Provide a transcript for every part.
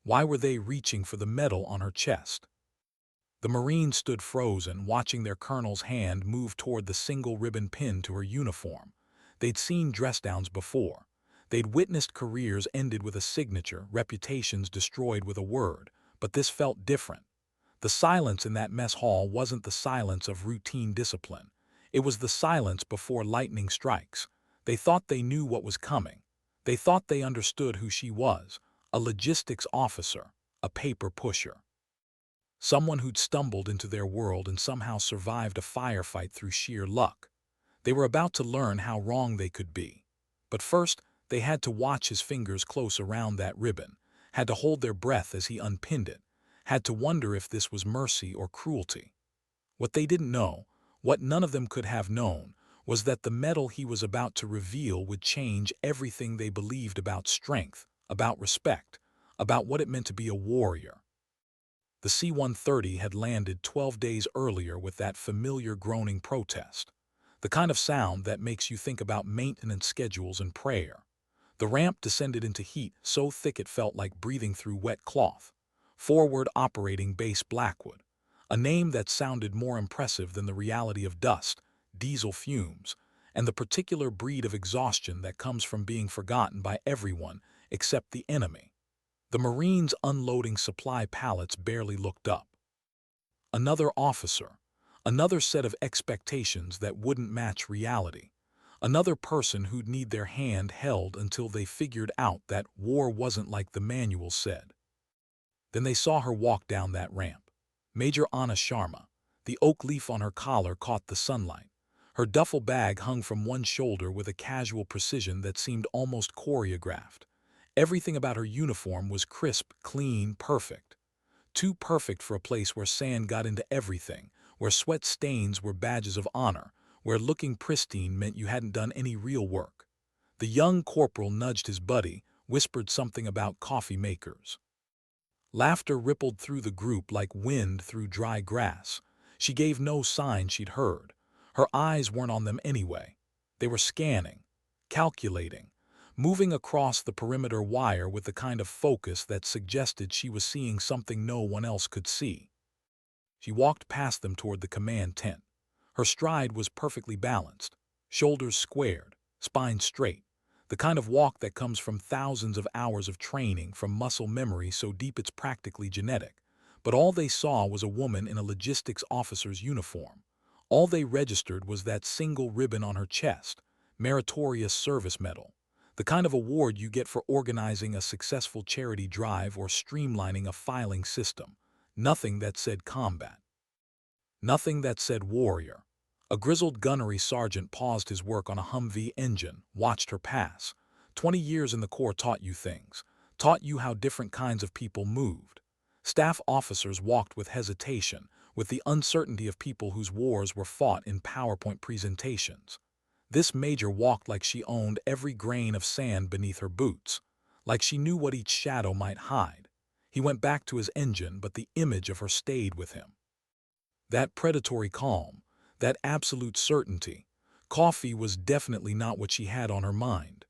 Why were they reaching for the medal on her chest? The Marines stood frozen, watching their colonel's hand move toward the single ribbon pin to her uniform. They'd seen dress downs before. They'd witnessed careers ended with a signature, reputations destroyed with a word, but this felt different. The silence in that mess hall wasn't the silence of routine discipline. It was the silence before lightning strikes. They thought they knew what was coming. They thought they understood who she was, a logistics officer, a paper pusher. Someone who'd stumbled into their world and somehow survived a firefight through sheer luck. They were about to learn how wrong they could be. But first, they had to watch his fingers close around that ribbon, had to hold their breath as he unpinned it, had to wonder if this was mercy or cruelty. What they didn't know, what none of them could have known, was that the medal he was about to reveal would change everything they believed about strength, about respect, about what it meant to be a warrior. The C-130 had landed 12 days earlier with that familiar groaning protest, the kind of sound that makes you think about maintenance schedules and prayer. The ramp descended into heat so thick it felt like breathing through wet cloth. Forward Operating Base Blackwood, a name that sounded more impressive than the reality of dust, diesel fumes, and the particular breed of exhaustion that comes from being forgotten by everyone except the enemy. The Marines unloading supply pallets barely looked up. Another officer, another set of expectations that wouldn't match reality, another person who'd need their hand held until they figured out that war wasn't like the manual said. Then they saw her walk down that ramp. Major Anna Sharma, the oak leaf on her collar caught the sunlight. Her duffel bag hung from one shoulder with a casual precision that seemed almost choreographed. Everything about her uniform was crisp, clean, perfect. Too perfect for a place where sand got into everything, where sweat stains were badges of honor, where looking pristine meant you hadn't done any real work. The young corporal nudged his buddy, whispered something about coffee makers. Laughter rippled through the group like wind through dry grass. She gave no sign she'd heard. Her eyes weren't on them anyway. They were scanning, calculating, moving across the perimeter wire with the kind of focus that suggested she was seeing something no one else could see. She walked past them toward the command tent. Her stride was perfectly balanced, shoulders squared, spine straight, the kind of walk that comes from thousands of hours of training, from muscle memory so deep it's practically genetic. But all they saw was a woman in a logistics officer's uniform. All they registered was that single ribbon on her chest, Meritorious Service Medal, the kind of award you get for organizing a successful charity drive or streamlining a filing system. Nothing that said combat. Nothing that said warrior. A grizzled gunnery sergeant paused his work on a Humvee engine, watched her pass. 20 years in the Corps taught you things, taught you how different kinds of people moved. Staff officers walked with hesitation, with the uncertainty of people whose wars were fought in PowerPoint presentations. This major walked like she owned every grain of sand beneath her boots, like she knew what each shadow might hide. He went back to his engine, but the image of her stayed with him. That predatory calm, that absolute certainty. Coffee was definitely not what she had on her mind.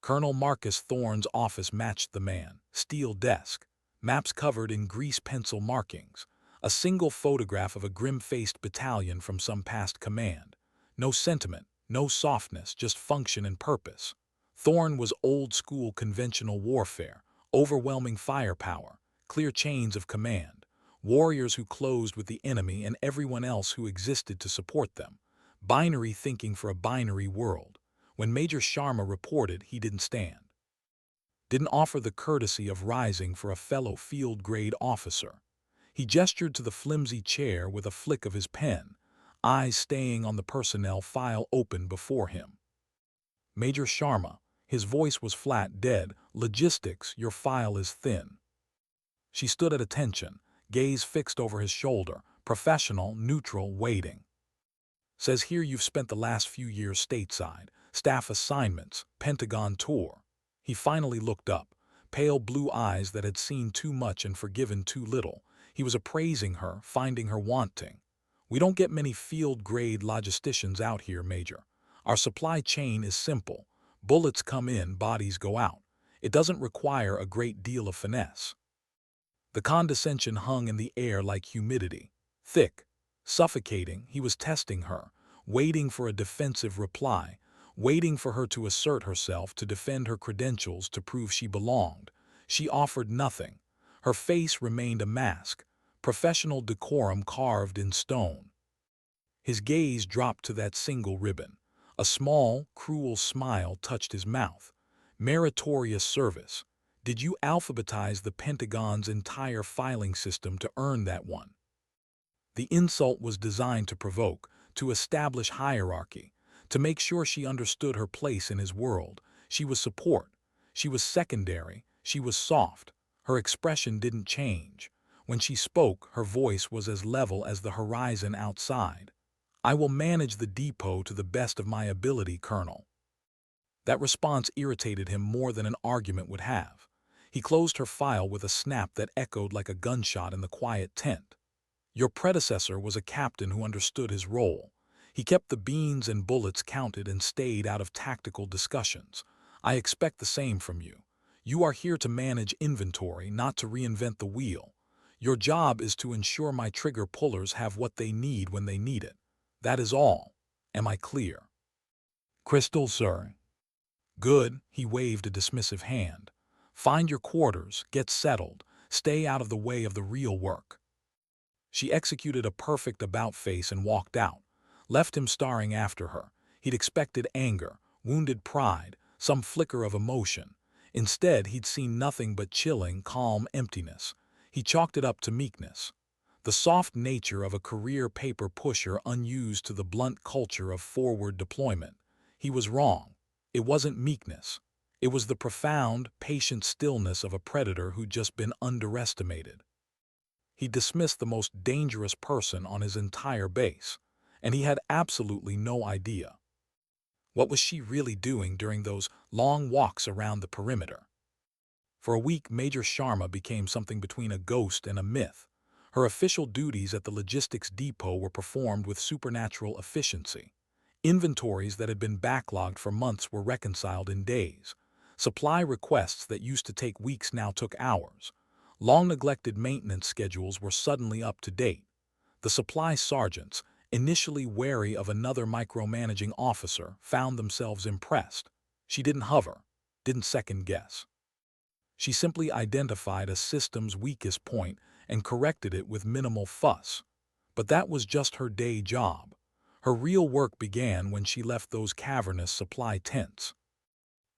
Colonel Marcus Thorne's office matched the man. Steel desk, maps covered in grease pencil markings, a single photograph of a grim-faced battalion from some past command. No sentiment, no softness, just function and purpose. Thorne was old-school conventional warfare, overwhelming firepower, clear chains of command, warriors who closed with the enemy and everyone else who existed to support them. Binary thinking for a binary world. When Major Sharma reported, he didn't stand. Didn't offer the courtesy of rising for a fellow field-grade officer. He gestured to the flimsy chair with a flick of his pen, eyes staying on the personnel file open before him. Major Sharma, his voice was flat, dead. Logistics, your file is thin. She stood at attention, gaze fixed over his shoulder, professional, neutral, waiting. Says here you've spent the last few years stateside, staff assignments, Pentagon tour. He finally looked up, pale blue eyes that had seen too much and forgiven too little. He was appraising her, finding her wanting. We don't get many field-grade logisticians out here, Major. Our supply chain is simple. Bullets come in, bodies go out. It doesn't require a great deal of finesse. The condescension hung in the air like humidity. Thick, suffocating, he was testing her, waiting for a defensive reply, waiting for her to assert herself, to defend her credentials, to prove she belonged. She offered nothing. Her face remained a mask, professional decorum carved in stone. His gaze dropped to that single ribbon. A small, cruel smile touched his mouth. Meritorious service. Did you alphabetize the Pentagon's entire filing system to earn that one? The insult was designed to provoke, to establish hierarchy, to make sure she understood her place in his world. She was support. She was secondary. She was soft. Her expression didn't change. When she spoke, her voice was as level as the horizon outside. I will manage the depot to the best of my ability, Colonel. That response irritated him more than an argument would have. He closed her file with a snap that echoed like a gunshot in the quiet tent. Your predecessor was a captain who understood his role. He kept the beans and bullets counted and stayed out of tactical discussions. I expect the same from you. You are here to manage inventory, not to reinvent the wheel. Your job is to ensure my trigger pullers have what they need when they need it. That is all. Am I clear? Crystal, sir. Good, he waved a dismissive hand. Find your quarters, get settled, stay out of the way of the real work. She executed a perfect about-face and walked out, left him staring after her. He'd expected anger, wounded pride, some flicker of emotion. Instead, he'd seen nothing but chilling, calm emptiness. He chalked it up to meekness. The soft nature of a career paper pusher unused to the blunt culture of forward deployment. He was wrong. It wasn't meekness. It was the profound, patient stillness of a predator who'd just been underestimated. He dismissed the most dangerous person on his entire base, and he had absolutely no idea. What was she really doing during those long walks around the perimeter? For a week, Major Sharma became something between a ghost and a myth. Her official duties at the logistics depot were performed with supernatural efficiency. Inventories that had been backlogged for months were reconciled in days. Supply requests that used to take weeks now took hours. Long-neglected maintenance schedules were suddenly up to date. The supply sergeants, initially wary of another micromanaging officer, found themselves impressed. She didn't hover, didn't second-guess. She simply identified a system's weakest point and corrected it with minimal fuss. But that was just her day job. Her real work began when she left those cavernous supply tents.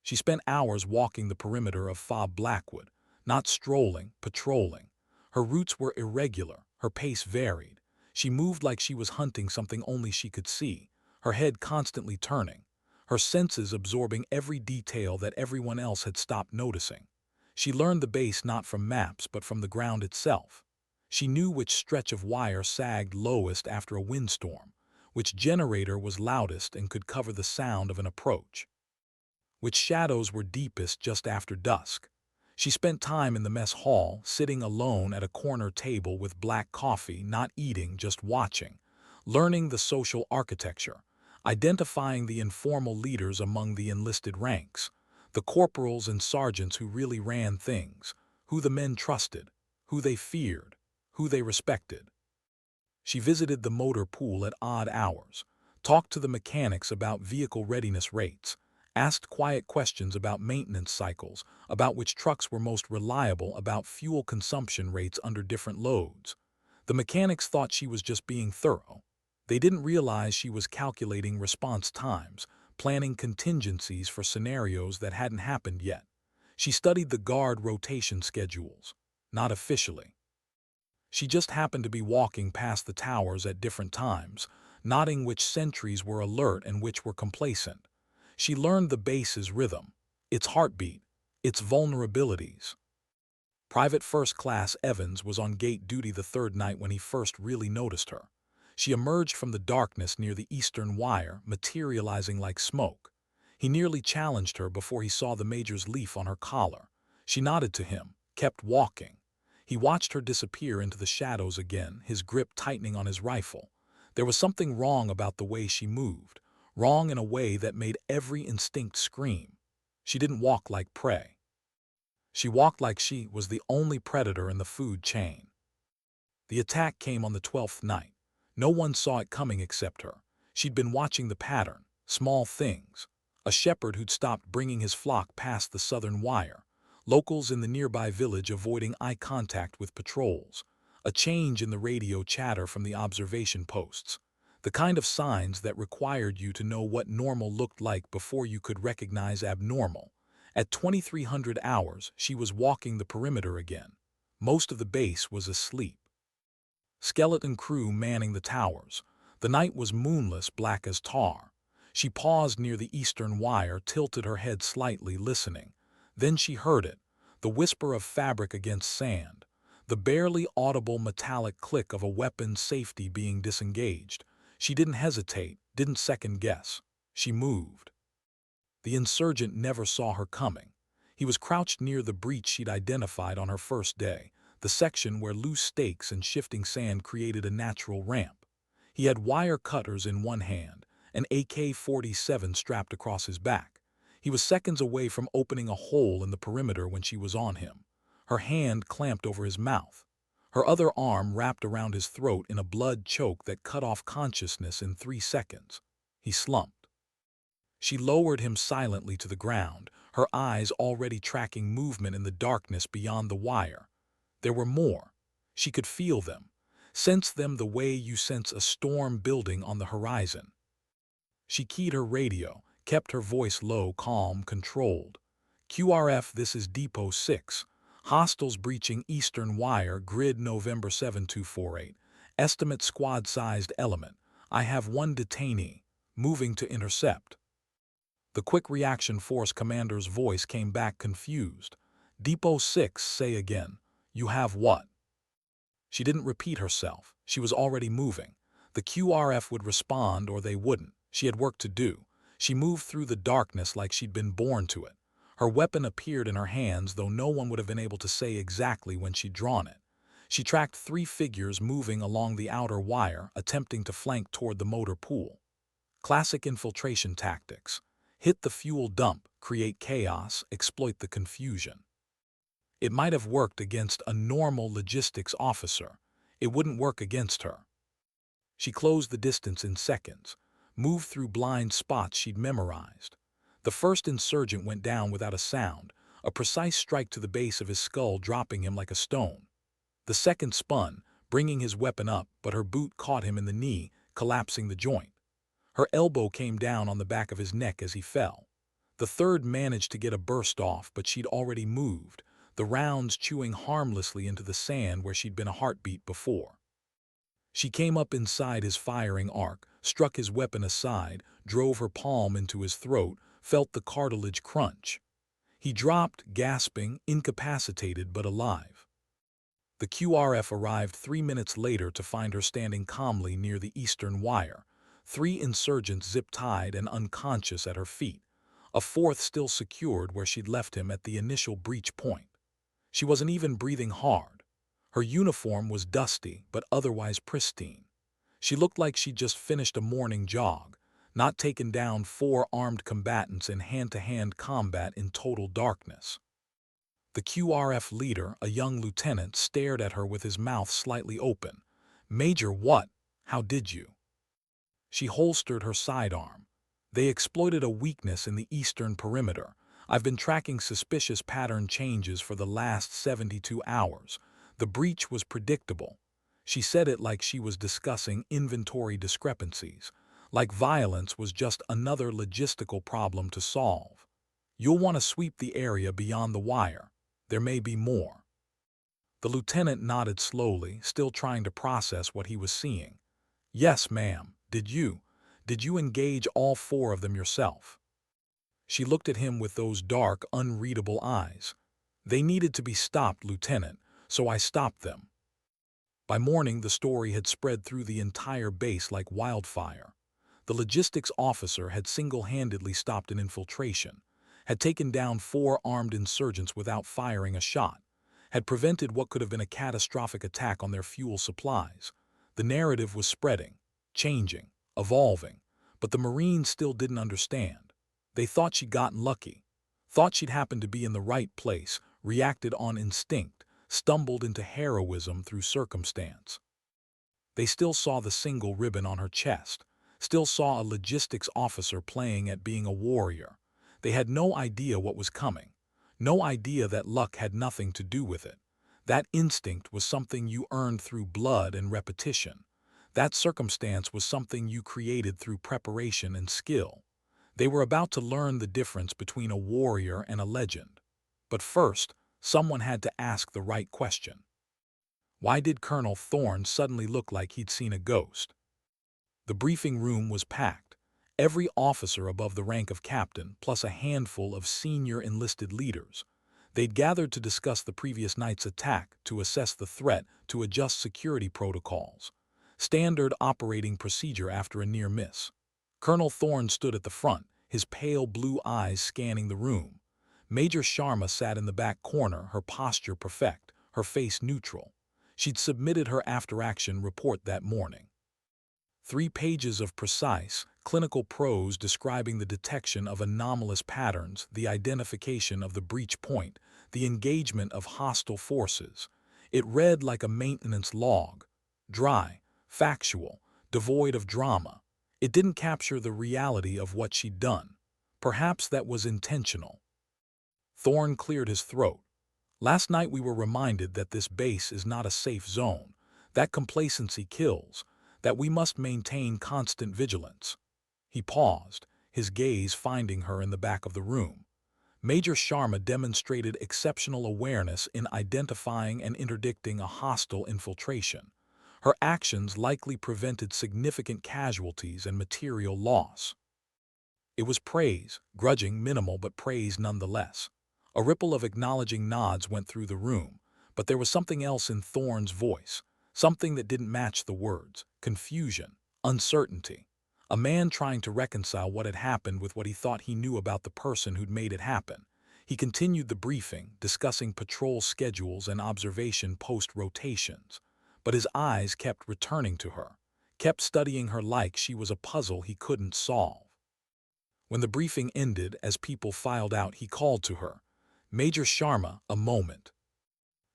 She spent hours walking the perimeter of Fob Blackwood, not strolling, patrolling. Her routes were irregular, her pace varied. She moved like she was hunting something only she could see, her head constantly turning, her senses absorbing every detail that everyone else had stopped noticing. She learned the base not from maps but from the ground itself. She knew which stretch of wire sagged lowest after a windstorm, which generator was loudest and could cover the sound of an approach, which shadows were deepest just after dusk. She spent time in the mess hall, sitting alone at a corner table with black coffee, not eating, just watching, learning the social architecture, identifying the informal leaders among the enlisted ranks, the corporals and sergeants who really ran things, who the men trusted, who they feared, who they respected. She visited the motor pool at odd hours, talked to the mechanics about vehicle readiness rates, asked quiet questions about maintenance cycles, about which trucks were most reliable, about fuel consumption rates under different loads. The mechanics thought she was just being thorough. They didn't realize she was calculating response times, planning contingencies for scenarios that hadn't happened yet. She studied the guard rotation schedules, not officially. She just happened to be walking past the towers at different times, noting which sentries were alert and which were complacent. She learned the base's rhythm, its heartbeat, its vulnerabilities. Private First Class Evans was on gate duty the third night when he first really noticed her. She emerged from the darkness near the eastern wire, materializing like smoke. He nearly challenged her before he saw the major's leaf on her collar. She nodded to him, kept walking. He watched her disappear into the shadows again, his grip tightening on his rifle. There was something wrong about the way she moved, wrong in a way that made every instinct scream. She didn't walk like prey. She walked like she was the only predator in the food chain. The attack came on the 12th night. No one saw it coming except her. She'd been watching the pattern, small things. A shepherd who'd stopped bringing his flock past the southern wire. Locals in the nearby village avoiding eye contact with patrols. A change in the radio chatter from the observation posts. The kind of signs that required you to know what normal looked like before you could recognize abnormal. At 2300 hours, she was walking the perimeter again. Most of the base was asleep. Skeleton crew manning the towers. The night was moonless, black as tar. She paused near the eastern wire, tilted her head slightly, listening. Then she heard it, the whisper of fabric against sand, the barely audible metallic click of a weapon's safety being disengaged. She didn't hesitate, didn't second-guess. She moved. The insurgent never saw her coming. He was crouched near the breach she'd identified on her first day, the section where loose stakes and shifting sand created a natural ramp. He had wire cutters in one hand, an AK-47 strapped across his back. He was seconds away from opening a hole in the perimeter when she was on him. Her hand clamped over his mouth. Her other arm wrapped around his throat in a blood choke that cut off consciousness in 3 seconds. He slumped. She lowered him silently to the ground, her eyes already tracking movement in the darkness beyond the wire. There were more. She could feel them, sense them the way you sense a storm building on the horizon. She keyed her radio, kept her voice low, calm, controlled. QRF, this is Depot 6. Hostiles breaching Eastern Wire, grid November 7248. Estimate squad-sized element. I have one detainee. Moving to intercept. The quick reaction force commander's voice came back confused. Depot 6, say again. You have what? She didn't repeat herself. She was already moving. The QRF would respond or they wouldn't. She had work to do. She moved through the darkness like she'd been born to it. Her weapon appeared in her hands, though no one would have been able to say exactly when she'd drawn it. She tracked 3 figures moving along the outer wire, attempting to flank toward the motor pool. Classic infiltration tactics. Hit the fuel dump, create chaos, exploit the confusion. It might have worked against a normal logistics officer. It wouldn't work against her. She closed the distance in seconds, moved through blind spots she'd memorized. The first insurgent went down without a sound, a precise strike to the base of his skull dropping him like a stone. The second spun, bringing his weapon up, but her boot caught him in the knee, collapsing the joint. Her elbow came down on the back of his neck as he fell. The third managed to get a burst off, but she'd already moved, the rounds chewing harmlessly into the sand where she'd been a heartbeat before. She came up inside his firing arc, struck his weapon aside, drove her palm into his throat, felt the cartilage crunch. He dropped, gasping, incapacitated but alive. The QRF arrived 3 minutes later to find her standing calmly near the eastern wire, 3 insurgents zip-tied and unconscious at her feet, a 4th still secured where she'd left him at the initial breach point. She wasn't even breathing hard. Her uniform was dusty but otherwise pristine. She looked like she'd just finished a morning jog, not taken down 4 armed combatants in hand-to-hand combat in total darkness. The QRF leader, a young lieutenant, stared at her with his mouth slightly open. "Major, what? How did you?" She holstered her sidearm. "They exploited a weakness in the eastern perimeter. I've been tracking suspicious pattern changes for the last 72 hours. The breach was predictable." She said it like she was discussing inventory discrepancies, like violence was just another logistical problem to solve. "You'll want to sweep the area beyond the wire. There may be more." The lieutenant nodded slowly, still trying to process what he was seeing. "Yes, ma'am. Did you engage all 4 of them yourself?" She looked at him with those dark, unreadable eyes. "They needed to be stopped, Lieutenant, so I stopped them." By morning, the story had spread through the entire base like wildfire. The logistics officer had single-handedly stopped an infiltration, had taken down 4 armed insurgents without firing a shot, had prevented what could have been a catastrophic attack on their fuel supplies. The narrative was spreading, changing, evolving, but the Marines still didn't understand. They thought she'd gotten lucky, thought she'd happened to be in the right place, reacted on instinct, stumbled into heroism through circumstance. They still saw the single ribbon on her chest, still saw a logistics officer playing at being a warrior. They had no idea what was coming, no idea that luck had nothing to do with it. That instinct was something you earned through blood and repetition. That circumstance was something you created through preparation and skill. They were about to learn the difference between a warrior and a legend. But first, someone had to ask the right question. Why did Colonel Thorne suddenly look like he'd seen a ghost? The briefing room was packed. Every officer above the rank of captain, plus a handful of senior enlisted leaders. They'd gathered to discuss the previous night's attack, to assess the threat, to adjust security protocols. Standard operating procedure after a near miss. Colonel Thorne stood at the front, his pale blue eyes scanning the room. Major Sharma sat in the back corner, her posture perfect, her face neutral. She'd submitted her after-action report that morning. 3 pages of precise, clinical prose describing the detection of anomalous patterns, the identification of the breach point, the engagement of hostile forces. It read like a maintenance log. Dry, factual, devoid of drama. It didn't capture the reality of what she'd done. Perhaps that was intentional. Thorne cleared his throat. Last night we were reminded that this base is not a safe zone, that complacency kills, that we must maintain constant vigilance. He paused, his gaze finding her in the back of the room. Major Sharma demonstrated exceptional awareness in identifying and interdicting a hostile infiltration. Her actions likely prevented significant casualties and material loss. It was praise, grudging, minimal, but praise nonetheless. A ripple of acknowledging nods went through the room, but there was something else in Thorne's voice, something that didn't match the words: confusion, uncertainty. A man trying to reconcile what had happened with what he thought he knew about the person who'd made it happen. He continued the briefing, discussing patrol schedules and observation post-rotations, but his eyes kept returning to her, kept studying her like she was a puzzle he couldn't solve. When the briefing ended, as people filed out, he called to her, "Major Sharma, a moment."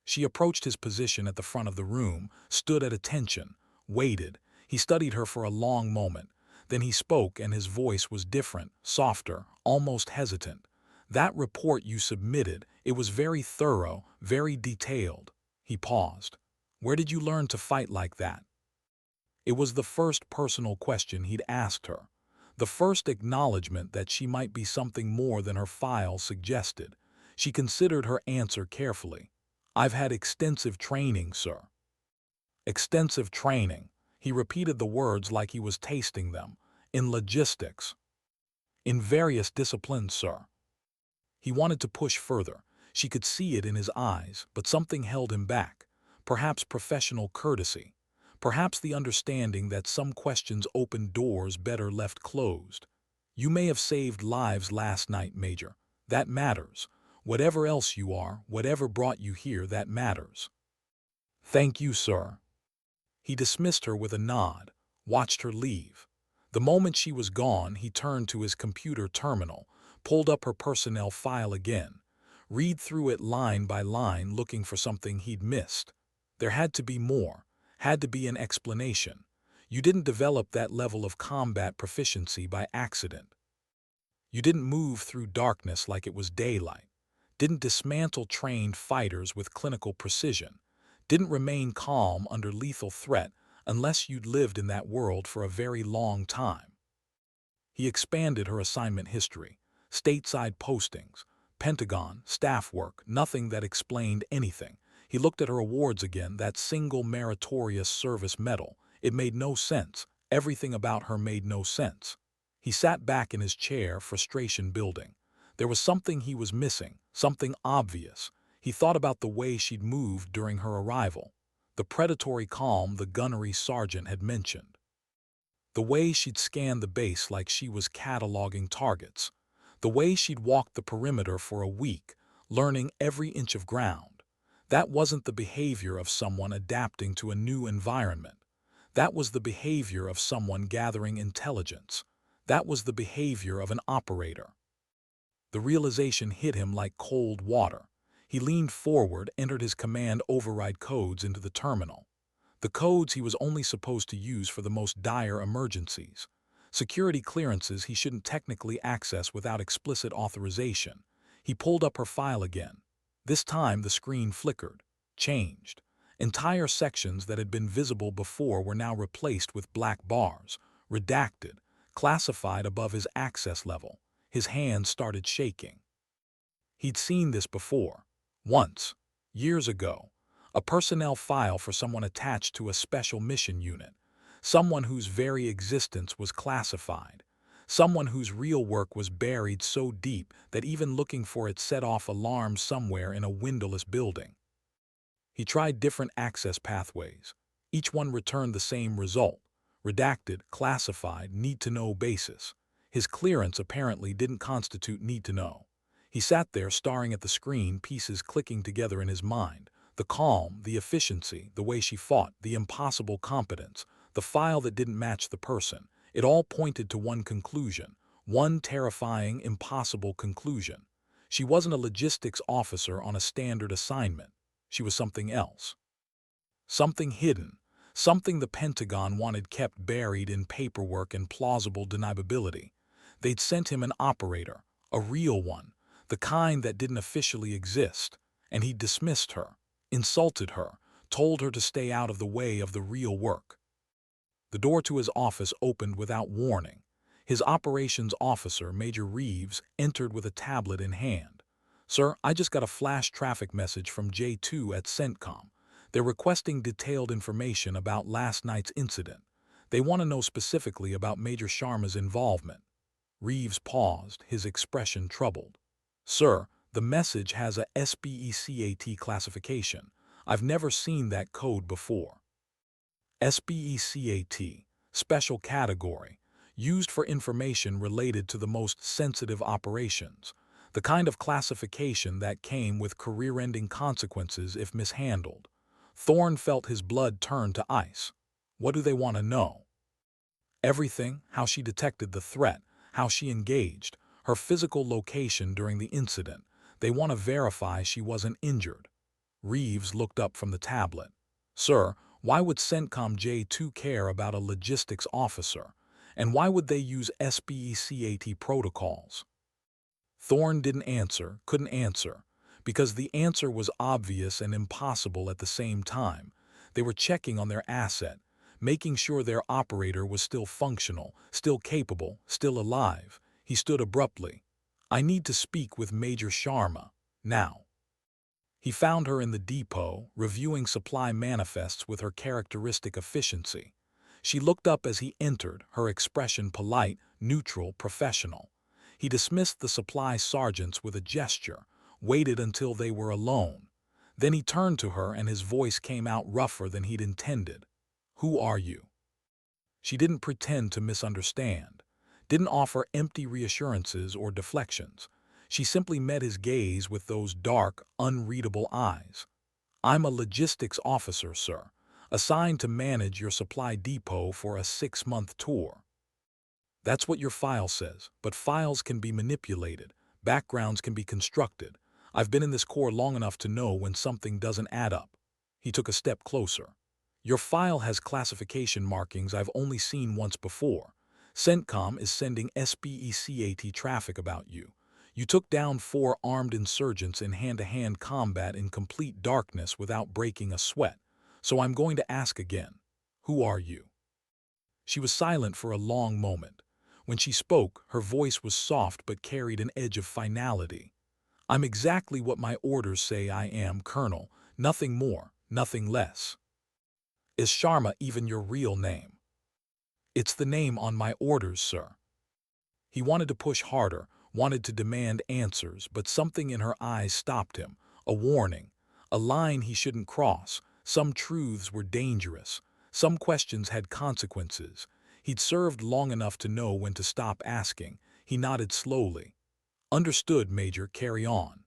She approached his position at the front of the room, stood at attention, waited. He studied her for a long moment. Then he spoke, and his voice was different, softer, almost hesitant. "That report you submitted, it was very thorough, very detailed." He paused. "Where did you learn to fight like that?" It was the first personal question he'd asked her. The first acknowledgement that she might be something more than her file suggested. She considered her answer carefully. "I've had extensive training, sir." Extensive training. He repeated the words like he was tasting them. "In logistics." "In various disciplines, sir." He wanted to push further. She could see it in his eyes, but something held him back. Perhaps professional courtesy. Perhaps the understanding that some questions open doors better left closed. "You may have saved lives last night, Major. That matters. Whatever else you are, whatever brought you here, that matters." "Thank you, sir." He dismissed her with a nod, watched her leave. The moment she was gone, he turned to his computer terminal, pulled up her personnel file again, read through it line by line, looking for something he'd missed. There had to be more, had to be an explanation. You didn't develop that level of combat proficiency by accident. You didn't move through darkness like it was daylight. Didn't dismantle trained fighters with clinical precision. Didn't remain calm under lethal threat unless you'd lived in that world for a very long time. He expanded her assignment history, stateside postings, Pentagon, staff work, nothing that explained anything. He looked at her awards again, that single meritorious service medal. It made no sense. Everything about her made no sense. He sat back in his chair, frustration building. There was something he was missing, something obvious. He thought about the way she'd moved during her arrival, the predatory calm the gunnery sergeant had mentioned, the way she'd scanned the base like she was cataloging targets, the way she'd walked the perimeter for a week, learning every inch of ground. That wasn't the behavior of someone adapting to a new environment. That was the behavior of someone gathering intelligence. That was the behavior of an operator. The realization hit him like cold water. He leaned forward, entered his command override codes into the terminal. The codes he was only supposed to use for the most dire emergencies. Security clearances he shouldn't technically access without explicit authorization. He pulled up her file again. This time the screen flickered, changed. Entire sections that had been visible before were now replaced with black bars, redacted, classified above his access level. His hands started shaking. He'd seen this before. Once, years ago. A personnel file for someone attached to a special mission unit. Someone whose very existence was classified. Someone whose real work was buried so deep that even looking for it set off alarms somewhere in a windowless building. He tried different access pathways. Each one returned the same result. Redacted, classified, need-to-know basis. His clearance apparently didn't constitute need-to-know. He sat there staring at the screen, pieces clicking together in his mind. The calm, the efficiency, the way she fought, the impossible competence, the file that didn't match the person. It all pointed to one conclusion, one terrifying, impossible conclusion. She wasn't a logistics officer on a standard assignment. She was something else. Something hidden, something the Pentagon wanted kept buried in paperwork and plausible deniability. They'd sent him an operator, a real one, the kind that didn't officially exist, and he dismissed her, insulted her, told her to stay out of the way of the real work. The door to his office opened without warning. His operations officer, Major Reeves, entered with a tablet in hand. "Sir, I just got a flash traffic message from J2 at CENTCOM. They're requesting detailed information about last night's incident. They want to know specifically about Major Sharma's involvement." Reeves paused, his expression troubled. "Sir, the message has a SBECAT classification. I've never seen that code before." SBECAT, special category, used for information related to the most sensitive operations, the kind of classification that came with career-ending consequences if mishandled. Thorne felt his blood turn to ice. What do they want to know? Everything: how she detected the threat, how she engaged, her physical location during the incident. They want to verify she wasn't injured. Reeves looked up from the tablet. "Sir, why would CENTCOM J2 care about a logistics officer? And why would they use SBECAT protocols?" Thorne couldn't answer, because the answer was obvious and impossible at the same time. They were checking on their asset, making sure their operator was still functional, still capable, still alive. He stood abruptly. "I need to speak with Major Sharma, now." He found her in the depot, reviewing supply manifests with her characteristic efficiency. She looked up as he entered, her expression polite, neutral, professional. He dismissed the supply sergeants with a gesture, waited until they were alone. Then he turned to her and his voice came out rougher than he'd intended. "Who are you?" She didn't pretend to misunderstand, didn't offer empty reassurances or deflections. She simply met his gaze with those dark, unreadable eyes. "I'm a logistics officer, sir, assigned to manage your supply depot for a 6-month tour." "That's what your file says, but files can be manipulated, backgrounds can be constructed. I've been in this corps long enough to know when something doesn't add up." He took a step closer. "Your file has classification markings I've only seen once before. CENTCOM is sending SBECAT traffic about you. You took down 4 armed insurgents in hand-to-hand combat in complete darkness without breaking a sweat. So I'm going to ask again. Who are you?" She was silent for a long moment. When she spoke, her voice was soft but carried an edge of finality. "I'm exactly what my orders say I am, Colonel. Nothing more, nothing less." "Is Sharma even your real name?" "It's the name on my orders, sir." He wanted to push harder, wanted to demand answers, but something in her eyes stopped him. A warning, a line he shouldn't cross. Some truths were dangerous. Some questions had consequences. He'd served long enough to know when to stop asking. He nodded slowly. "Understood, Major, carry on."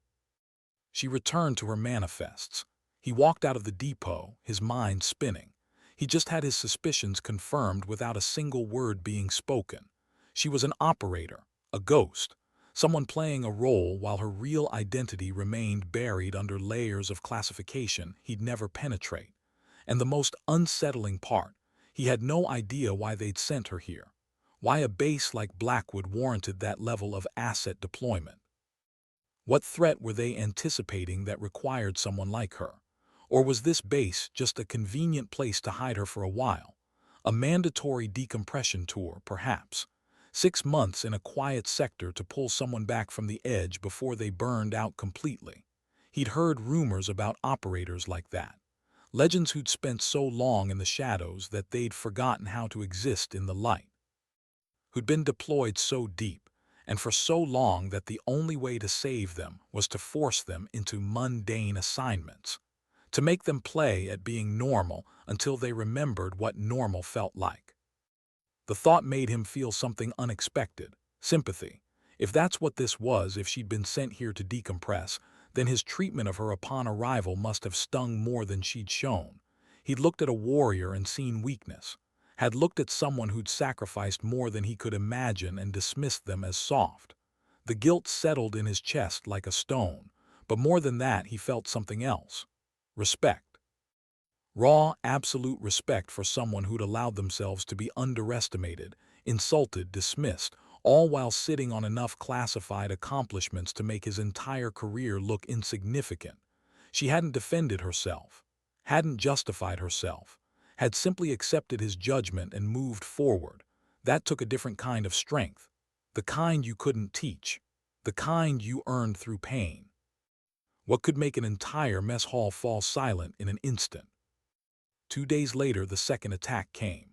She returned to her manifests. He walked out of the depot, his mind spinning. He just had his suspicions confirmed without a single word being spoken. She was an operator, a ghost, someone playing a role while her real identity remained buried under layers of classification he'd never penetrate. And the most unsettling part, he had no idea why they'd sent her here, why a base like Blackwood warranted that level of asset deployment. What threat were they anticipating that required someone like her? Or was this base just a convenient place to hide her for a while? A mandatory decompression tour, perhaps. 6 months in a quiet sector to pull someone back from the edge before they burned out completely. He'd heard rumors about operators like that. Legends who'd spent so long in the shadows that they'd forgotten how to exist in the light. Who'd been deployed so deep, and for so long that the only way to save them was to force them into mundane assignments, to make them play at being normal until they remembered what normal felt like. The thought made him feel something unexpected, sympathy. If that's what this was, if she'd been sent here to decompress, then his treatment of her upon arrival must have stung more than she'd shown. He'd looked at a warrior and seen weakness, had looked at someone who'd sacrificed more than he could imagine and dismissed them as soft. The guilt settled in his chest like a stone, but more than that he felt something else. Respect. Raw, absolute respect for someone who'd allowed themselves to be underestimated, insulted, dismissed, all while sitting on enough classified accomplishments to make his entire career look insignificant. She hadn't defended herself, hadn't justified herself, had simply accepted his judgment and moved forward. That took a different kind of strength, the kind you couldn't teach, the kind you earned through pain. What could make an entire mess hall fall silent in an instant? 2 days later, the second attack came.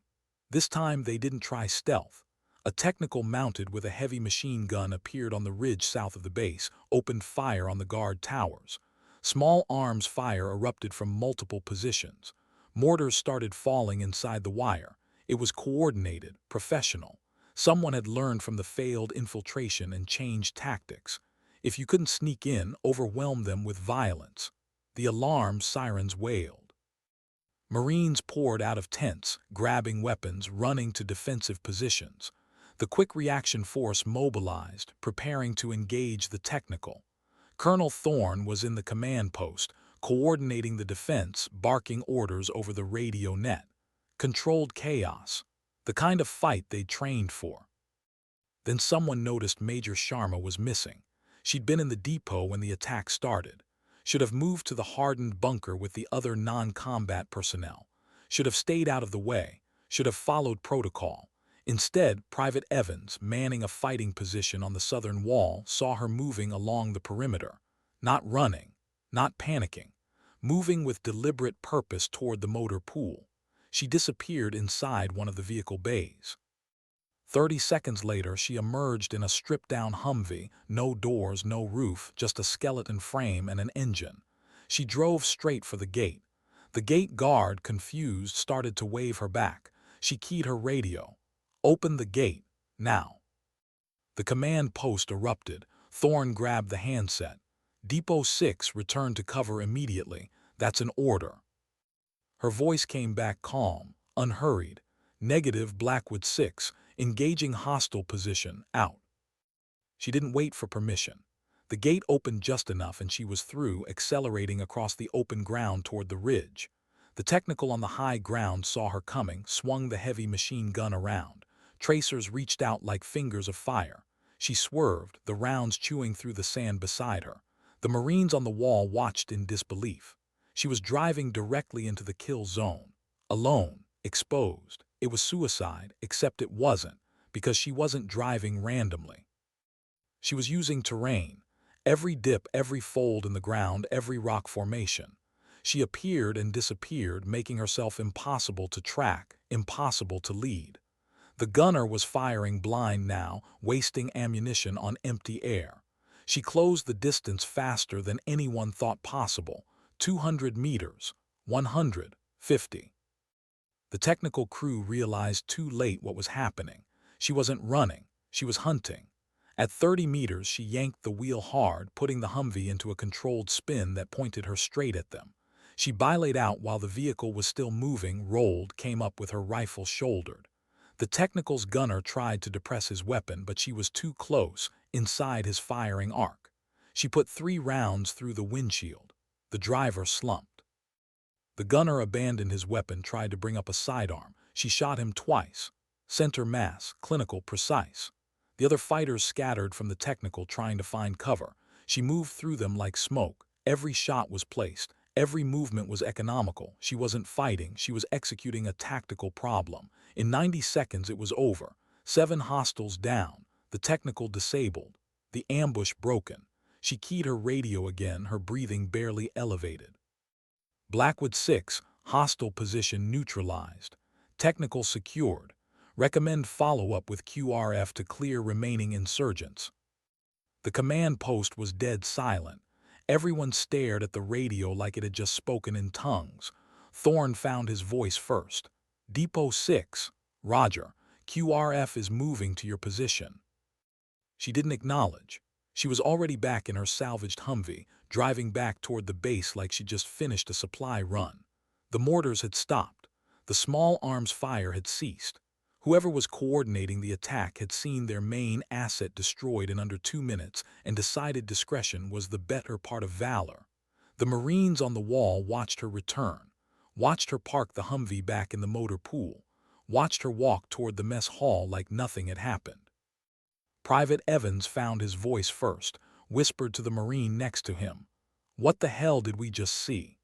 This time they didn't try stealth. A technical mounted with a heavy machine gun appeared on the ridge south of the base, opened fire on the guard towers. Small arms fire erupted from multiple positions. Mortars started falling inside the wire. It was coordinated, professional. Someone had learned from the failed infiltration and changed tactics. If you couldn't sneak in, overwhelm them with violence. The alarm sirens wailed. Marines poured out of tents, grabbing weapons, running to defensive positions. The quick reaction force mobilized, preparing to engage the technical. Colonel Thorne was in the command post, coordinating the defense, barking orders over the radio net. Controlled chaos, the kind of fight they'd trained for. Then someone noticed Major Sharma was missing. She'd been in the depot when the attack started. Should have moved to the hardened bunker with the other non-combat personnel. Should have stayed out of the way. Should have followed protocol. Instead, Private Evans, manning a fighting position on the southern wall, saw her moving along the perimeter. Not running, not panicking. Moving with deliberate purpose toward the motor pool. She disappeared inside one of the vehicle bays. 30 seconds later, she emerged in a stripped-down Humvee, no doors, no roof, just a skeleton frame and an engine. She drove straight for the gate. The gate guard, confused, started to wave her back. She keyed her radio. "Open the gate, now." The command post erupted. Thorne grabbed the handset. "Depot 6, return to cover immediately. That's an order." Her voice came back calm, unhurried. "Negative, Blackwood 6. Engaging hostile position, out." She didn't wait for permission. The gate opened just enough and she was through, accelerating across the open ground toward the ridge. The technical on the high ground saw her coming, swung the heavy machine gun around. Tracers reached out like fingers of fire. She swerved, the rounds chewing through the sand beside her. The Marines on the wall watched in disbelief. She was driving directly into the kill zone. Alone, exposed. It was suicide, except it wasn't, because she wasn't driving randomly. She was using terrain. Every dip, every fold in the ground, every rock formation. She appeared and disappeared, making herself impossible to track, impossible to lead. The gunner was firing blind now, wasting ammunition on empty air. She closed the distance faster than anyone thought possible. 200 meters, 150. The technical crew realized too late what was happening. She wasn't running, she was hunting. At 30 meters, she yanked the wheel hard, putting the Humvee into a controlled spin that pointed her straight at them. She bilayed out while the vehicle was still moving, rolled, came up with her rifle shouldered. The technical's gunner tried to depress his weapon, but she was too close, inside his firing arc. She put 3 rounds through the windshield. The driver slumped. The gunner abandoned his weapon, tried to bring up a sidearm. She shot him twice. Center mass, clinical, precise. The other fighters scattered from the technical, trying to find cover. She moved through them like smoke. Every shot was placed. Every movement was economical. She wasn't fighting. She was executing a tactical problem. In 90 seconds, it was over. 7 hostiles down. The technical disabled. The ambush broken. She keyed her radio again, her breathing barely elevated. Blackwood 6, hostile position neutralized. Technical secured. Recommend follow-up with QRF to clear remaining insurgents. The command post was dead silent. Everyone stared at the radio like it had just spoken in tongues. Thorne found his voice first. Depot 6, Roger. QRF is moving to your position. She didn't acknowledge. She was already back in her salvaged Humvee, driving back toward the base like she just finished a supply run. The mortars had stopped. The small arms fire had ceased. Whoever was coordinating the attack had seen their main asset destroyed in under 2 minutes and decided discretion was the better part of valor. The Marines on the wall watched her return, watched her park the Humvee back in the motor pool, watched her walk toward the mess hall like nothing had happened. Private Evans found his voice first, whispered to the Marine next to him. "What the hell did we just see?"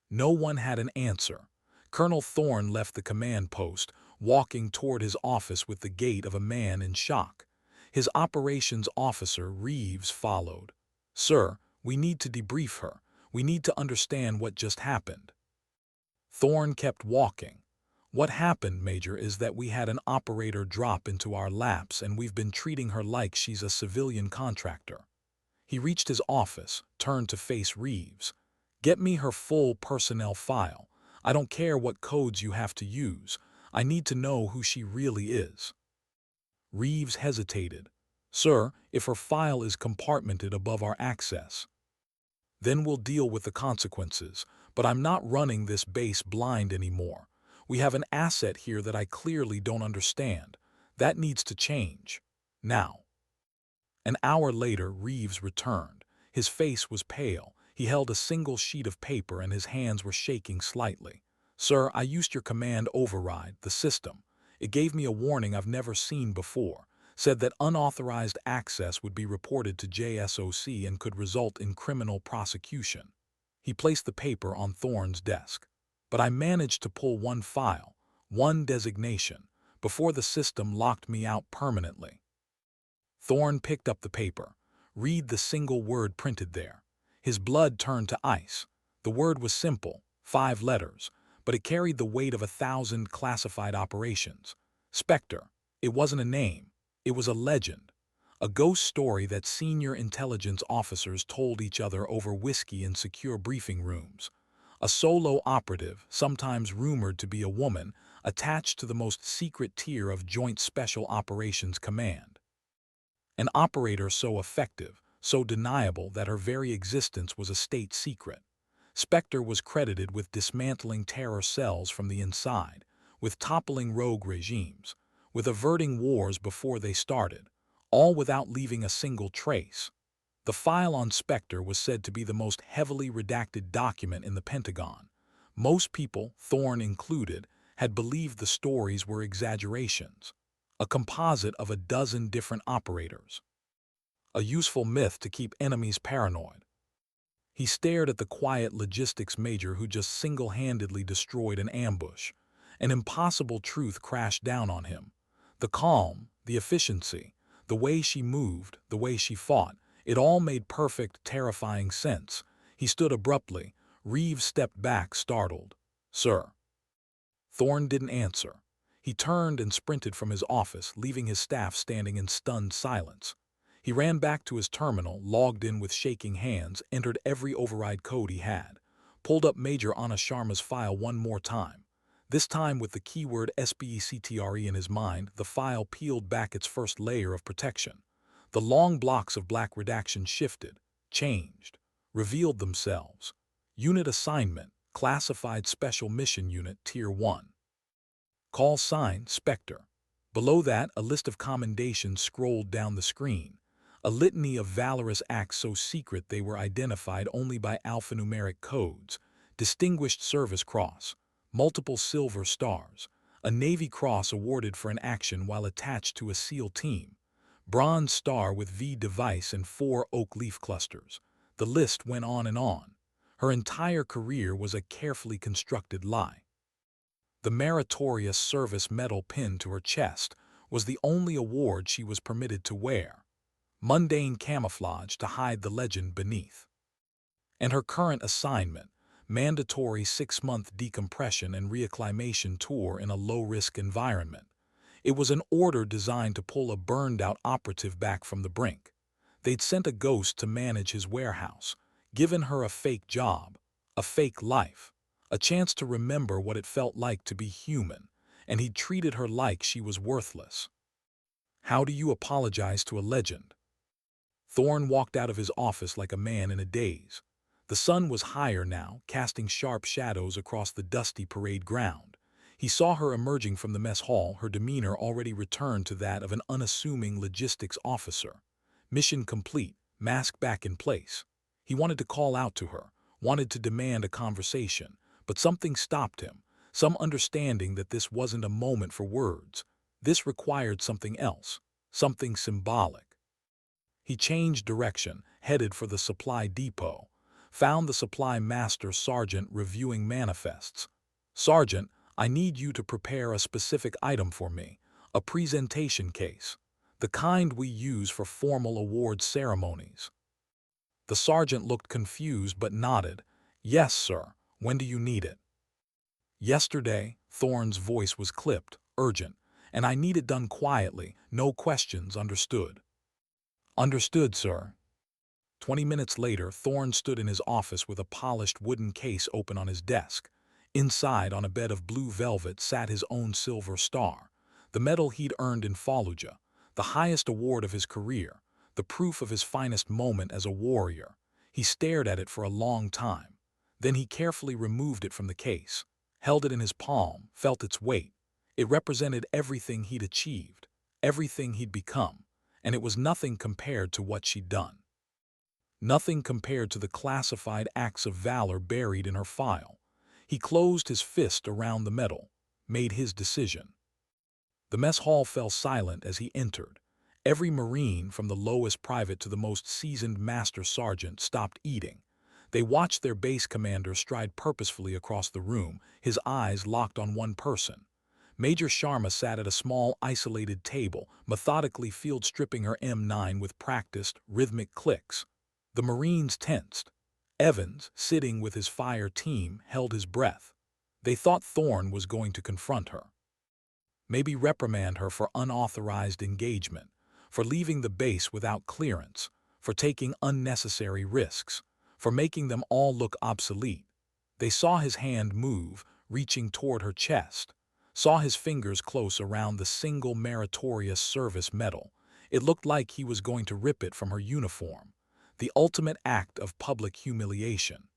No one had an answer. Colonel Thorne left the command post, walking toward his office with the gait of a man in shock. His operations officer, Reeves, followed. "Sir, we need to debrief her. We need to understand what just happened." Thorne kept walking. "What happened, Major, is that we had an operator drop into our laps and we've been treating her like she's a civilian contractor." He reached his office, turned to face Reeves. "Get me her full personnel file. I don't care what codes you have to use. I need to know who she really is." Reeves hesitated. "Sir, if her file is compartmented above our access, then we'll deal with the consequences, but I'm not running this base blind anymore. We have an asset here that I clearly don't understand. That needs to change. Now." An hour later, Reeves returned. His face was pale. He held a single sheet of paper and his hands were shaking slightly. "Sir, I used your command override, the system. It gave me a warning I've never seen before. Said that unauthorized access would be reported to JSOC and could result in criminal prosecution." He placed the paper on Thorne's desk. "But I managed to pull one file, one designation, before the system locked me out permanently." Thorne picked up the paper. Read the single word printed there. His blood turned to ice. The word was simple, 5 letters, but it carried the weight of 1,000 classified operations. Spectre. It wasn't a name. It was a legend. A ghost story that senior intelligence officers told each other over whiskey in secure briefing rooms. A solo operative, sometimes rumored to be a woman, attached to the most secret tier of Joint Special Operations Command. An operator so effective, so deniable that her very existence was a state secret. Spectre was credited with dismantling terror cells from the inside, with toppling rogue regimes, with averting wars before they started, all without leaving a single trace. The file on Spectre was said to be the most heavily redacted document in the Pentagon. Most people, Thorne included, had believed the stories were exaggerations. A composite of a dozen different operators. A useful myth to keep enemies paranoid. He stared at the quiet logistics major who just single-handedly destroyed an ambush. An impossible truth crashed down on him. The calm, the efficiency, the way she moved, the way she fought, it all made perfect, terrifying sense. He stood abruptly. Reeves stepped back, startled. "Sir." Thorne didn't answer. He turned and sprinted from his office, leaving his staff standing in stunned silence. He ran back to his terminal, logged in with shaking hands, entered every override code he had, pulled up Major Anna Sharma's file one more time. This time with the keyword SPECTRE in his mind, the file peeled back its first layer of protection. The long blocks of black redaction shifted, changed, revealed themselves. Unit assignment, classified special mission unit, Tier 1. Call sign, Spectre. Below that, a list of commendations scrolled down the screen. a litany of valorous acts so secret they were identified only by alphanumeric codes, Distinguished Service Cross, multiple silver stars, a Navy Cross awarded for an action while attached to a SEAL team, Bronze Star with V device and 4 oak leaf clusters. The list went on and on. Her entire career was a carefully constructed lie. The Meritorious Service Medal pinned to her chest was the only award she was permitted to wear, mundane camouflage to hide the legend beneath. And her current assignment, mandatory 6-month decompression and reacclimation tour in a low-risk environment. It was an order designed to pull a burned-out operative back from the brink. They'd sent a ghost to manage his warehouse, given her a fake job, a fake life, a chance to remember what it felt like to be human, and he'd treated her like she was worthless. How do you apologize to a legend? Thorne walked out of his office like a man in a daze. The sun was higher now, casting sharp shadows across the dusty parade ground. He saw her emerging from the mess hall, her demeanor already returned to that of an unassuming logistics officer. Mission complete, mask back in place. He wanted to call out to her, wanted to demand a conversation, but something stopped him, some understanding that this wasn't a moment for words. This required something else, something symbolic. He changed direction, headed for the supply depot, found the supply master sergeant reviewing manifests. "Sergeant, I need you to prepare a specific item for me, a presentation case, the kind we use for formal award ceremonies." The sergeant looked confused but nodded. "Yes, sir. When do you need it?" "Yesterday." Thorne's voice was clipped, urgent, "and I need it done quietly, no questions, understood?" "Understood, sir." 20 minutes later, Thorne stood in his office with a polished wooden case open on his desk. Inside, on a bed of blue velvet, sat his own silver star, the medal he'd earned in Fallujah, the highest award of his career, the proof of his finest moment as a warrior. He stared at it for a long time. Then he carefully removed it from the case, held it in his palm, felt its weight. It represented everything he'd achieved, everything he'd become, and it was nothing compared to what she'd done. Nothing compared to the classified acts of valor buried in her file. He closed his fist around the medal, made his decision. The mess hall fell silent as he entered. Every Marine, from the lowest private to the most seasoned master sergeant, stopped eating. They watched their base commander stride purposefully across the room, his eyes locked on one person. Major Sharma sat at a small, isolated table, methodically field-stripping her M9 with practiced, rhythmic clicks. The Marines tensed. Evans, sitting with his fire team, held his breath. They thought Thorne was going to confront her. Maybe reprimand her for unauthorized engagement, for leaving the base without clearance, for taking unnecessary risks, for making them all look obsolete. They saw his hand move, reaching toward her chest, saw his fingers close around the single Meritorious Service Medal. It looked like he was going to rip it from her uniform, the ultimate act of public humiliation.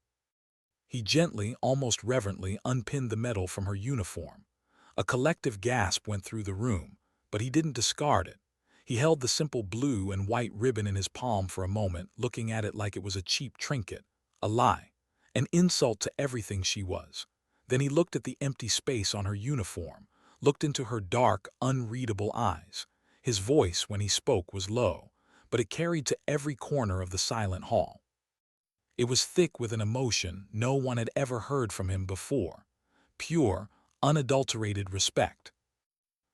He gently, almost reverently, unpinned the medal from her uniform. A collective gasp went through the room, but he didn't discard it. He held the simple blue and white ribbon in his palm for a moment, looking at it like it was a cheap trinket, a lie, an insult to everything she was. Then he looked at the empty space on her uniform, looked into her dark, unreadable eyes. His voice, when he spoke, was low, but it carried to every corner of the silent hall. It was thick with an emotion no one had ever heard from him before. Pure, unadulterated respect.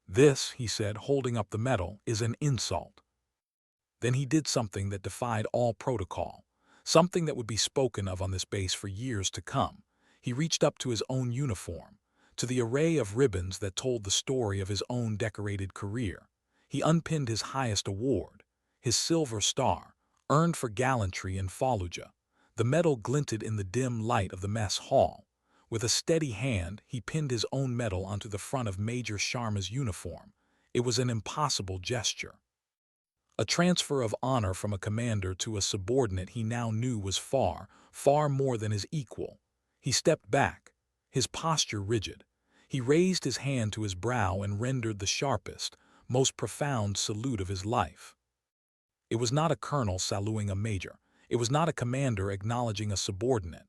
"This," he said, holding up the medal, "is an insult." Then he did something that defied all protocol, something that would be spoken of on this base for years to come. He reached up to his own uniform, to the array of ribbons that told the story of his own decorated career. He unpinned his highest award, his Silver Star, earned for gallantry in Fallujah. The medal glinted in the dim light of the mess hall. With a steady hand, he pinned his own medal onto the front of Major Sharma's uniform. It was an impossible gesture. A transfer of honor from a commander to a subordinate he now knew was far, far more than his equal. He stepped back, his posture rigid. He raised his hand to his brow and rendered the sharpest, most profound salute of his life. It was not a colonel saluting a major. It was not a commander acknowledging a subordinate.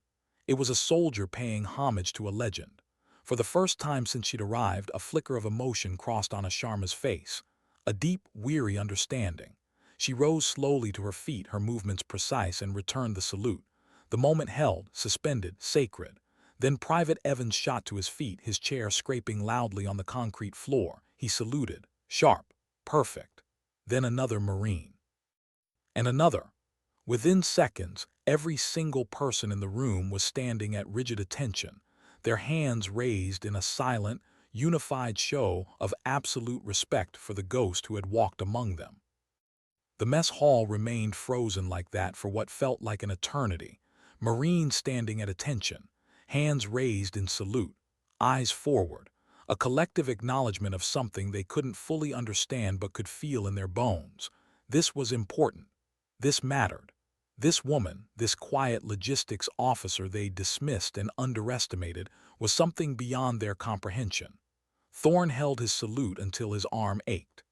It was a soldier paying homage to a legend. For the first time since she'd arrived, a flicker of emotion crossed Anna Sharma's face. A deep, weary understanding. She rose slowly to her feet, her movements precise, and returned the salute. The moment held, suspended, sacred. Then Private Evans shot to his feet, his chair scraping loudly on the concrete floor. He saluted. Sharp. Perfect. Then another Marine. And another. Within seconds, every single person in the room was standing at rigid attention, their hands raised in a silent, unified show of absolute respect for the ghost who had walked among them. The mess hall remained frozen like that for what felt like an eternity, Marines standing at attention, hands raised in salute, eyes forward, a collective acknowledgement of something they couldn't fully understand but could feel in their bones. This was important. This mattered. This woman, this quiet logistics officer they dismissed and underestimated, was something beyond their comprehension. Thorne held his salute until his arm ached.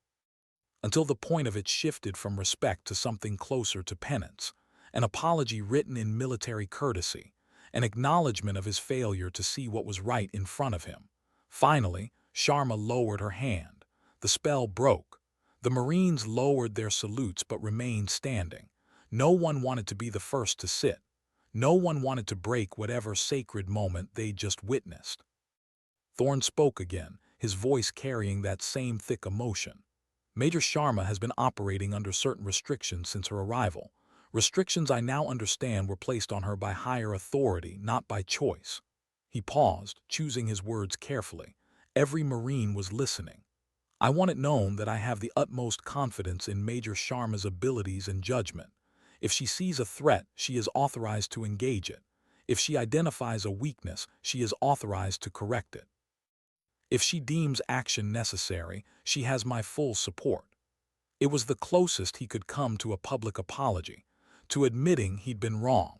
Until the point of it shifted from respect to something closer to penance, an apology written in military courtesy, an acknowledgement of his failure to see what was right in front of him. Finally, Sharma lowered her hand. The spell broke. The Marines lowered their salutes but remained standing. No one wanted to be the first to sit. No one wanted to break whatever sacred moment they'd just witnessed. Thorne spoke again, his voice carrying that same thick emotion. Major Sharma has been operating under certain restrictions since her arrival. Restrictions I now understand were placed on her by higher authority, not by choice. He paused, choosing his words carefully. Every Marine was listening. I want it known that I have the utmost confidence in Major Sharma's abilities and judgment. If she sees a threat, she is authorized to engage it. If she identifies a weakness, she is authorized to correct it. If she deems action necessary, she has my full support. It was the closest he could come to a public apology, to admitting he'd been wrong,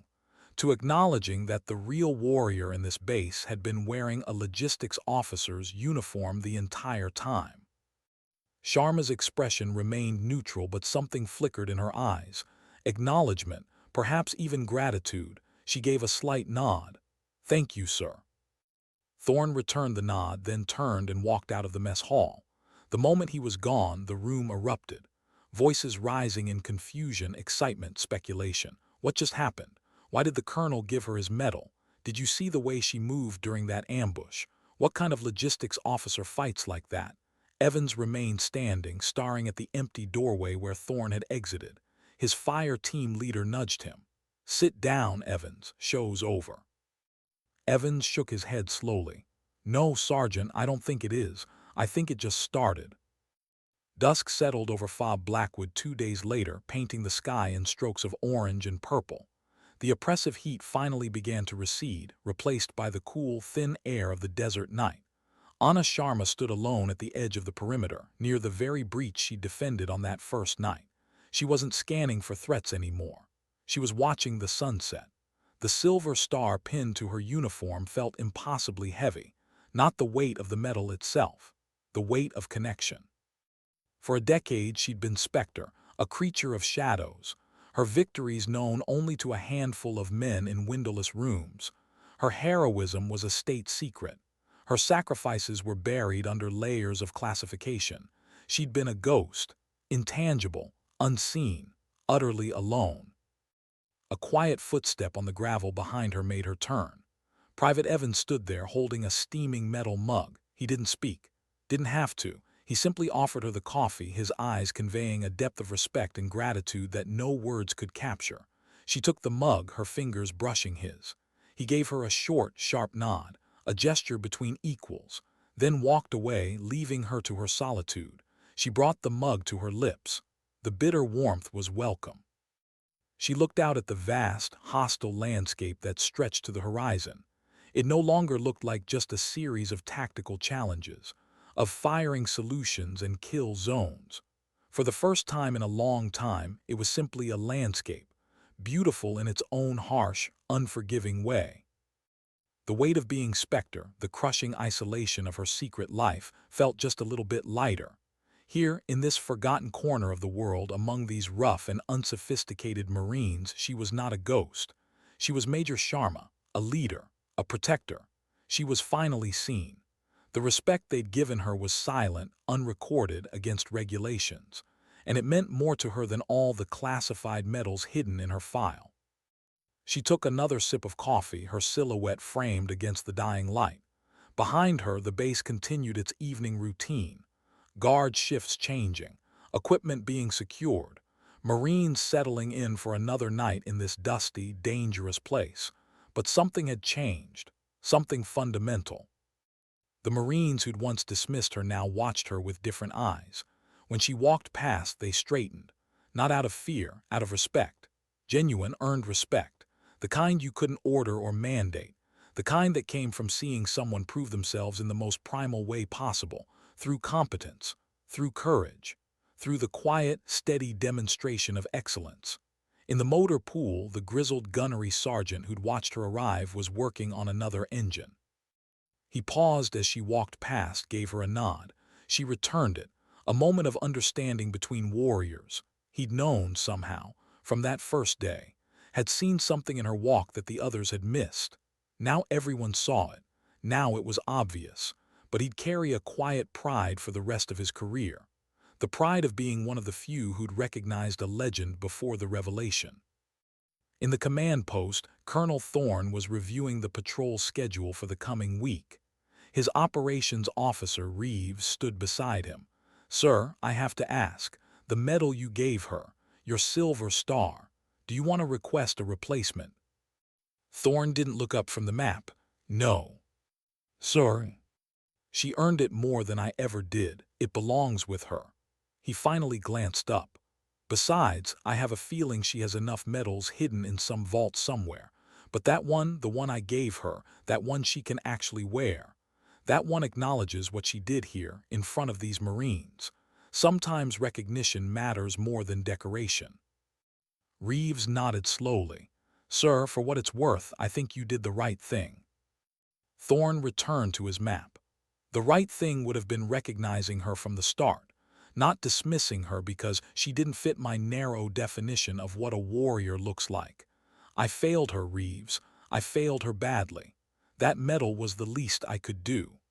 to acknowledging that the real warrior in this base had been wearing a logistics officer's uniform the entire time. Sharma's expression remained neutral, but something flickered in her eyes. Acknowledgement, perhaps even gratitude. She gave a slight nod. "Thank you, sir." Thorne returned the nod, then turned and walked out of the mess hall. The moment he was gone, the room erupted. Voices rising in confusion, excitement, speculation. What just happened? Why did the colonel give her his medal? Did you see the way she moved during that ambush? What kind of logistics officer fights like that? Evans remained standing, staring at the empty doorway where Thorne had exited. His fire team leader nudged him. "Sit down, Evans. Show's over." Evans shook his head slowly. "No, Sergeant, I don't think it is. I think it just started." Dusk settled over Fob Blackwood 2 days later, painting the sky in strokes of orange and purple. The oppressive heat finally began to recede, replaced by the cool, thin air of the desert night. Anna Sharma stood alone at the edge of the perimeter, near the very breach she defended on that first night. She wasn't scanning for threats anymore. She was watching the sunset. The silver star pinned to her uniform felt impossibly heavy, not the weight of the metal itself, the weight of connection. For a decade she'd been Spectre, a creature of shadows, her victories known only to a handful of men in windowless rooms. Her heroism was a state secret. Her sacrifices were buried under layers of classification. She'd been a ghost, intangible, unseen, utterly alone. A quiet footstep on the gravel behind her made her turn. Private Evans stood there holding a steaming metal mug. He didn't speak. Didn't have to. He simply offered her the coffee, his eyes conveying a depth of respect and gratitude that no words could capture. She took the mug, her fingers brushing his. He gave her a short, sharp nod, a gesture between equals, then walked away, leaving her to her solitude. She brought the mug to her lips. The bitter warmth was welcome. She looked out at the vast, hostile landscape that stretched to the horizon. It no longer looked like just a series of tactical challenges, of firing solutions and kill zones. For the first time in a long time, it was simply a landscape, beautiful in its own harsh, unforgiving way. The weight of being Spectre, the crushing isolation of her secret life, felt just a little bit lighter. Here, in this forgotten corner of the world among these rough and unsophisticated Marines, she was not a ghost. She was Major Sharma, a leader, a protector. She was finally seen. The respect they'd given her was silent, unrecorded against regulations, and it meant more to her than all the classified medals hidden in her file. She took another sip of coffee, her silhouette framed against the dying light. Behind her, the base continued its evening routine. Guard shifts changing, equipment being secured, Marines settling in for another night in this dusty, dangerous place. But something had changed, something fundamental. The Marines who'd once dismissed her now watched her with different eyes. When she walked past, they straightened, not out of fear, out of respect. Genuine, earned respect, the kind you couldn't order or mandate, the kind that came from seeing someone prove themselves in the most primal way possible, through competence, through courage, through the quiet, steady demonstration of excellence. In the motor pool, the grizzled gunnery sergeant who'd watched her arrive was working on another engine. He paused as she walked past, gave her a nod. She returned it, a moment of understanding between warriors. He'd known, somehow, from that first day, had seen something in her walk that the others had missed. Now everyone saw it. Now it was obvious. But he'd carry a quiet pride for the rest of his career. The pride of being one of the few who'd recognized a legend before the revelation. In the command post, Colonel Thorne was reviewing the patrol schedule for the coming week. His operations officer, Reeves, stood beside him. "Sir, I have to ask, the medal you gave her, your Silver Star, do you want to request a replacement?" Thorne didn't look up from the map. "No. Sorry. She earned it more than I ever did. It belongs with her." He finally glanced up. "Besides, I have a feeling she has enough medals hidden in some vault somewhere. But that one, the one I gave her, that one she can actually wear, that one acknowledges what she did here, in front of these Marines. Sometimes recognition matters more than decoration." Reeves nodded slowly. "Sir, for what it's worth, I think you did the right thing." Thorne returned to his map. The right thing would have been recognizing her from the start, not dismissing her because she didn't fit my narrow definition of what a warrior looks like. "I failed her, Reeves. I failed her badly. That medal was the least I could do."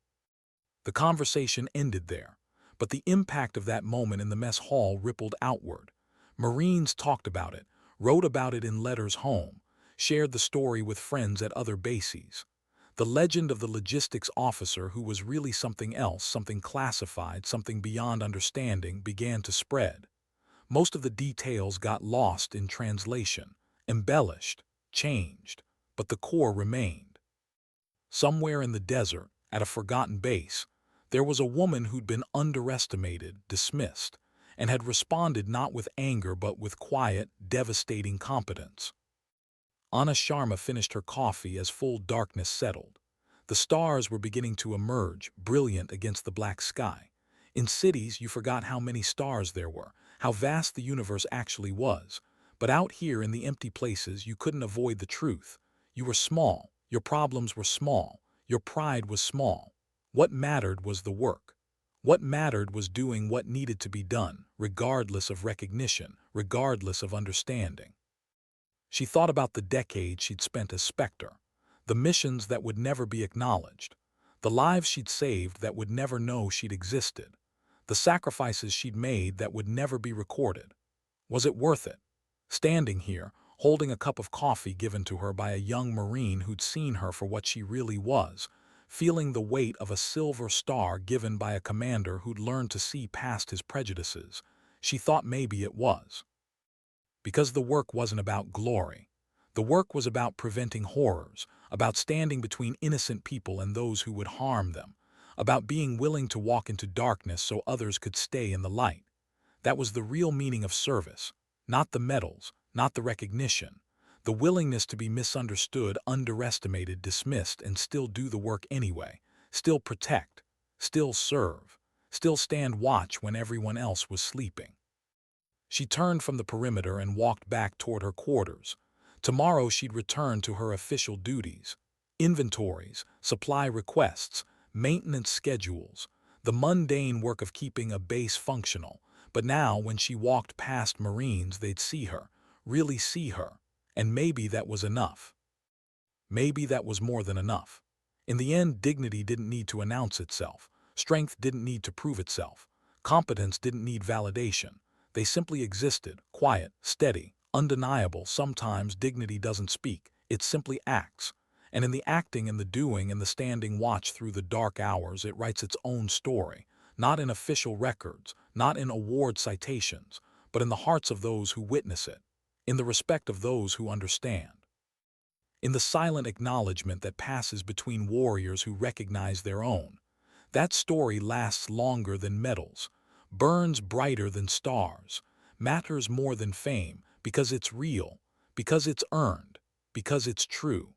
The conversation ended there, but the impact of that moment in the mess hall rippled outward. Marines talked about it, wrote about it in letters home, shared the story with friends at other bases. The legend of the logistics officer who was really something else, something classified, something beyond understanding, began to spread. Most of the details got lost in translation, embellished, changed, but the core remained. Somewhere in the desert, at a forgotten base, there was a woman who'd been underestimated, dismissed, and had responded not with anger but with quiet, devastating competence. Anna Sharma finished her coffee as full darkness settled. The stars were beginning to emerge, brilliant against the black sky. In cities, you forgot how many stars there were, how vast the universe actually was. But out here in the empty places, you couldn't avoid the truth. You were small, your problems were small, your pride was small. What mattered was the work. What mattered was doing what needed to be done, regardless of recognition, regardless of understanding. She thought about the decades she'd spent as Spectre, the missions that would never be acknowledged, the lives she'd saved that would never know she'd existed, the sacrifices she'd made that would never be recorded. Was it worth it? Standing here, holding a cup of coffee given to her by a young Marine who'd seen her for what she really was, feeling the weight of a silver star given by a commander who'd learned to see past his prejudices, she thought maybe it was. Because the work wasn't about glory. The work was about preventing horrors, about standing between innocent people and those who would harm them, about being willing to walk into darkness so others could stay in the light. That was the real meaning of service, not the medals, not the recognition, the willingness to be misunderstood, underestimated, dismissed, and still do the work anyway, still protect, still serve, still stand watch when everyone else was sleeping. She turned from the perimeter and walked back toward her quarters. Tomorrow she'd return to her official duties. Inventories, supply requests, maintenance schedules, The mundane work of keeping a base functional. But now, when she walked past Marines, they'd see her, really see her. And maybe that was enough. Maybe that was more than enough. In the end, dignity didn't need to announce itself. Strength didn't need to prove itself. Competence didn't need validation. They simply existed, quiet, steady, undeniable. Sometimes dignity doesn't speak, it simply acts. And in the acting and the doing and the standing watch through the dark hours, it writes its own story, not in official records, not in award citations, but in the hearts of those who witness it, in the respect of those who understand, in the silent acknowledgement that passes between warriors who recognize their own. That story lasts longer than medals, burns brighter than stars, matters more than fame, because it's real, because it's earned, because it's true.